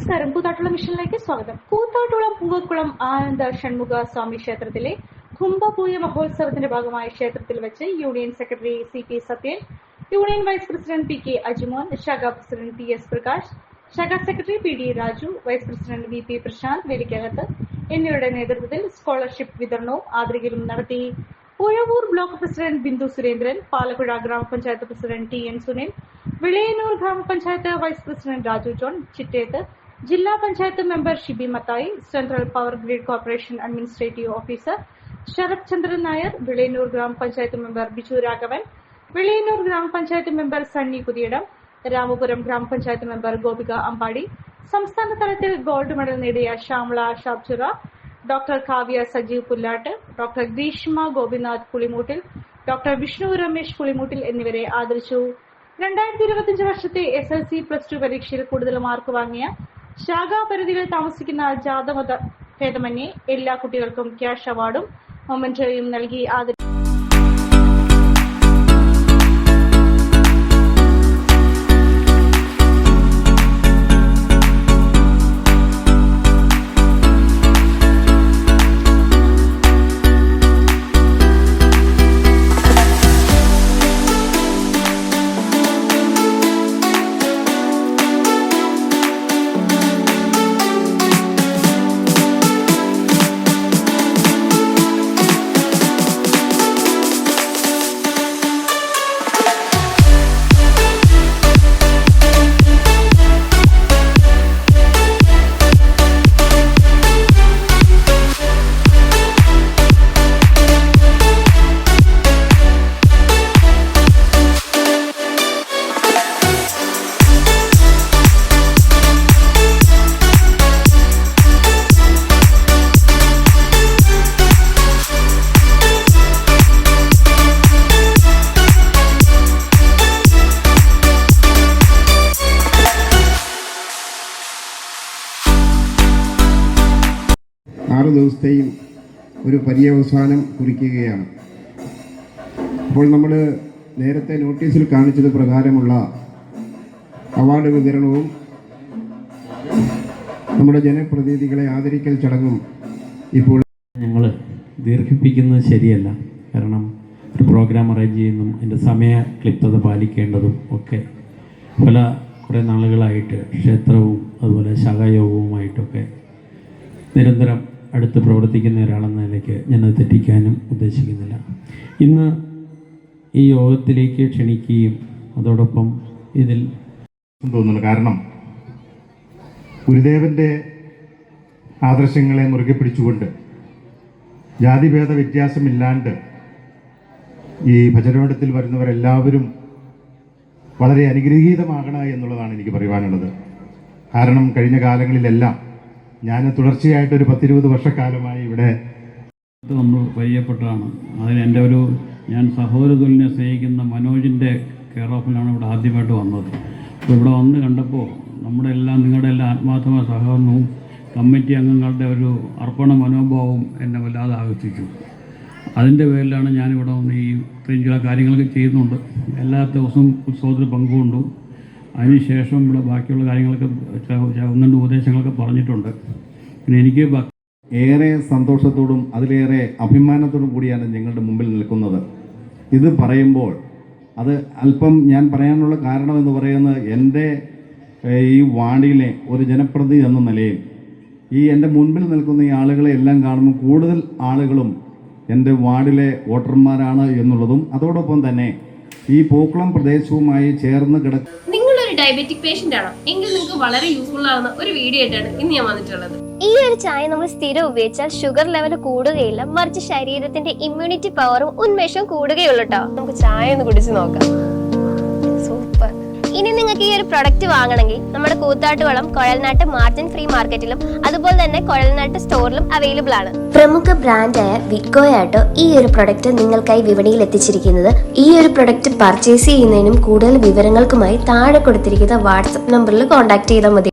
നമസ്കാരം. കൂത്താട്ടുകുളം മിഷനിലേക്ക് സ്വാഗതം. കൂത്താട്ടുകുളം പൂവക്കുളം ആനന്ദ ഷൺമുഖ സ്വാമി ക്ഷേത്രത്തിലെ കുംഭപൂയ മഹോത്സവത്തിന്റെ ഭാഗമായി ക്ഷേത്രത്തിൽ വെച്ച് union secretary CP Sathyan, union vice president PK Ajimon, ശാഖാ പ്രസിഡന്റ് PS പ്രകാശ്, ശാഖാ secretary PD Raju, vice president VP Prashanth Velikkakathu എന്നിവരുടെ നേതൃത്വത്തിൽ സ്കോളർഷിപ്പ് വിതരണവും ആദരിക്കലും നടത്തി. ഉഴവൂർ ബ്ലോക്ക് പ്രസിഡന്റ് ബിന്ദു സുരേന്ദ്രൻ, പാലക്കുഴ ഗ്രാമപഞ്ചായത്ത് പ്രസിഡന്റ് TN സുനിൽ, വിളയന്നൂർ ഗ്രാമപഞ്ചായത്ത് വൈസ് പ്രസിഡന്റ് രാജു ജോൺ, ചിറ്റേത്ത് ജില്ലാ panchayat member Shibi Mathai, central power grid corporation administrative officer Sarath Chandran Nair, Vilayannoor ഗ്രാമപഞ്ചായത്ത് മെമ്പർ ബിജു രാഘവൻ, വിളയന്നൂർ ഗ്രാമപഞ്ചായത്ത് മെമ്പർ സണ്ണി പുതിയിടം, രാമപുരം ഗ്രാമപഞ്ചായത്ത് മെമ്പർ ഗോപിക അമ്പാടി, സംസ്ഥാന തലത്തിൽ ഗോൾഡ് മെഡൽ നേടിയ ശ്യാമള ഷാബ്ചുറ, ഡോക്ടർ കാവ്യ സജീവ് പുല്ലാട്ട്, ഡോക്ടർ ഗ്രീഷ്മ ഗോപിനാഥ് പുളിമൂട്ടിൽ, ഡോക്ടർ വിഷ്ണു രമേശ് പുളിമൂട്ടിൽ എന്നിവരെ ആദരിച്ചു. 2025 വർഷത്തെ SLC+2 പരീക്ഷയിൽ കൂടുതൽ മാർക്ക് വാങ്ങിയ ശാഖാപരിധിയിൽ താമസിക്കുന്ന ജാതമത ഭേദമന്യേ എല്ലാ കുട്ടികൾക്കും ക്യാഷ് അവാർഡും മൊമെന്റോയും നൽകി ആദരിച്ചു. ദിവസത്തെയും ഒരു പര്യവസാനം കുറിക്കുകയാണ്. അപ്പോൾ നമ്മൾ നേരത്തെ നോട്ടീസിൽ കാണിച്ചത് പ്രകാരമുള്ള അവാർഡ് വിതരണവും നമ്മുടെ ജനപ്രതിനിധികളെ ആദരിക്കൽ ചടങ്ങും ഇപ്പോൾ ഞങ്ങൾ ദീർഘിപ്പിക്കുന്നത് ശരിയല്ല. കാരണം ഒരു പ്രോഗ്രാം അറേഞ്ച് ചെയ്യുന്നതും അതിൻ്റെ സമയ ക്ലിപ്തത പാലിക്കേണ്ടതും ഒക്കെ കുറേ നാളുകളായിട്ട് ക്ഷേത്രവും അതുപോലെ ശാഖായോഗവുമായിട്ടൊക്കെ നിരന്തരം അടുത്ത് പ്രവർത്തിക്കുന്ന ഒരാളെന്ന നിലയ്ക്ക് ഞാനത് തെറ്റിക്കാനും ഉദ്ദേശിക്കുന്നില്ല. ഇന്ന് ഈ യോഗത്തിലേക്ക് ക്ഷണിക്കുകയും അതോടൊപ്പം ഇതിൽ തോന്നുന്നു. കാരണം ഗുരുദേവൻ്റെ ആദർശങ്ങളെ മുറുകെ പിടിച്ചുകൊണ്ട് ജാതിഭേദ വ്യത്യാസമില്ലാണ്ട് ഈ ഭജനമഠത്തിൽ വരുന്നവരെല്ലാവരും വളരെ അനുഗ്രഹീതമാകണം എന്നുള്ളതാണ് എനിക്ക് പറയുവാനുള്ളത്. കാരണം കഴിഞ്ഞ കാലങ്ങളിലെല്ലാം ഞാൻ തുടർച്ചയായിട്ടൊരു 10-20 വർഷക്കാലമായി ഇവിടെ നമ്മൾ പരിചയപ്പെട്ടതാണ്. അതിന് ഞാൻ സഹോദരതുല്യനെ സ്നേഹിക്കുന്ന മനോജിൻ്റെ കെയർ ഓഫിലാണ് ഇവിടെ ആദ്യമായിട്ട് വന്നത്. അപ്പോൾ ഇവിടെ വന്ന് കണ്ടപ്പോൾ നിങ്ങളുടെ എല്ലാ ആത്മാർത്ഥമായ സഹകരണവും കമ്മിറ്റി അംഗങ്ങളുടെ ഒരു അർപ്പണ മനോഭാവവും എന്നെ വല്ലാതെ ആകർഷിച്ചു. അതിൻ്റെ പേരിലാണ് ഞാനിവിടെ വന്ന് ഇത്രയും ചില കാര്യങ്ങളൊക്കെ ചെയ്യുന്നുണ്ട്. എല്ലാ ദിവസവും ഉത്സവത്തിൽ പങ്കുകൊണ്ടു. അതിനുശേഷം ഇവിടെ ബാക്കിയുള്ള കാര്യങ്ങളൊക്കെ 1-2 ഉപദേശങ്ങളൊക്കെ പറഞ്ഞിട്ടുണ്ട്. പിന്നെ എനിക്ക് ഏറെ സന്തോഷത്തോടും അതിലേറെ അഭിമാനത്തോടും കൂടിയാണ് നിങ്ങളുടെ മുമ്പിൽ നിൽക്കുന്നത്. ഇത് പറയുമ്പോൾ അത് അല്പം ഞാൻ പറയാനുള്ള കാരണം എന്ന് പറയുന്നത് എൻ്റെ ഈ വാർഡിലെ ഒരു ജനപ്രതിനിധി എന്ന നിലയിൽ എൻ്റെ മുൻപിൽ നിൽക്കുന്ന ഈ ആളുകളെ എല്ലാം കാണുമ്പോൾ കൂടുതൽ ആളുകളും എൻ്റെ വാർഡിലെ വോട്ടർമാരാണ് എന്നുള്ളതും അതോടൊപ്പം തന്നെ ഈ പൂക്കുളം പ്രദേശവുമായി ചേർന്ന് ഡയബറ്റിക് പേഷ്യന്റ് ആണോ എങ്കിൽ നിങ്ങൾക്ക് വളരെ യൂസ്ഫുൾ ആവുന്ന ഒരു വീഡിയോ ആയിട്ടാണ് ഇന്ന് ഞാൻ വന്നിട്ടുള്ളത്. ഈ ഒരു ചായ നമ്മൾ സ്ഥിരം ഉപയോഗിച്ചാൽ ഷുഗർ ലെവൽ കൂടുകയില്ല, മറിച്ച് ശരീരത്തിന്റെ ഇമ്മ്യൂണിറ്റി പവറും ഉന്മേഷവും കൂടുകയുള്ളൂ കേട്ടോ. നമുക്ക് ചായ ഒന്ന് കുടിച്ച് നോക്കാം. സൂപ്പർ. ഇനി നിങ്ങൾക്ക് ഈ ഒരു പ്രൊഡക്റ്റ് വാങ്ങണമെങ്കിൽ നമ്മുടെ കൂത്താട്ടുകുളം കുഴൽനാട്ട് മാർജിൻ ഫ്രീ മാർക്കറ്റിലും അതുപോലെ തന്നെ കുഴൽനാട്ട് സ്റ്റോറിലും അവൈലബിൾ ആണ്. പ്രമുഖ ബ്രാൻഡായ വിക്കോയാട്ടോ ഈ ഒരു പ്രൊഡക്റ്റ് നിങ്ങൾക്കായി വിപണിയിൽ എത്തിച്ചിരിക്കുന്നത്. ഈ ഒരു പ്രൊഡക്റ്റ് പർച്ചേസ് ചെയ്യുന്നതിനും കൂടുതൽ വിവരങ്ങൾക്കുമായി താഴെ കൊടുത്തിരിക്കുന്ന വാട്സ്ആപ്പ് നമ്പറിൽ കോൺടാക്ട് ചെയ്താൽ മതി.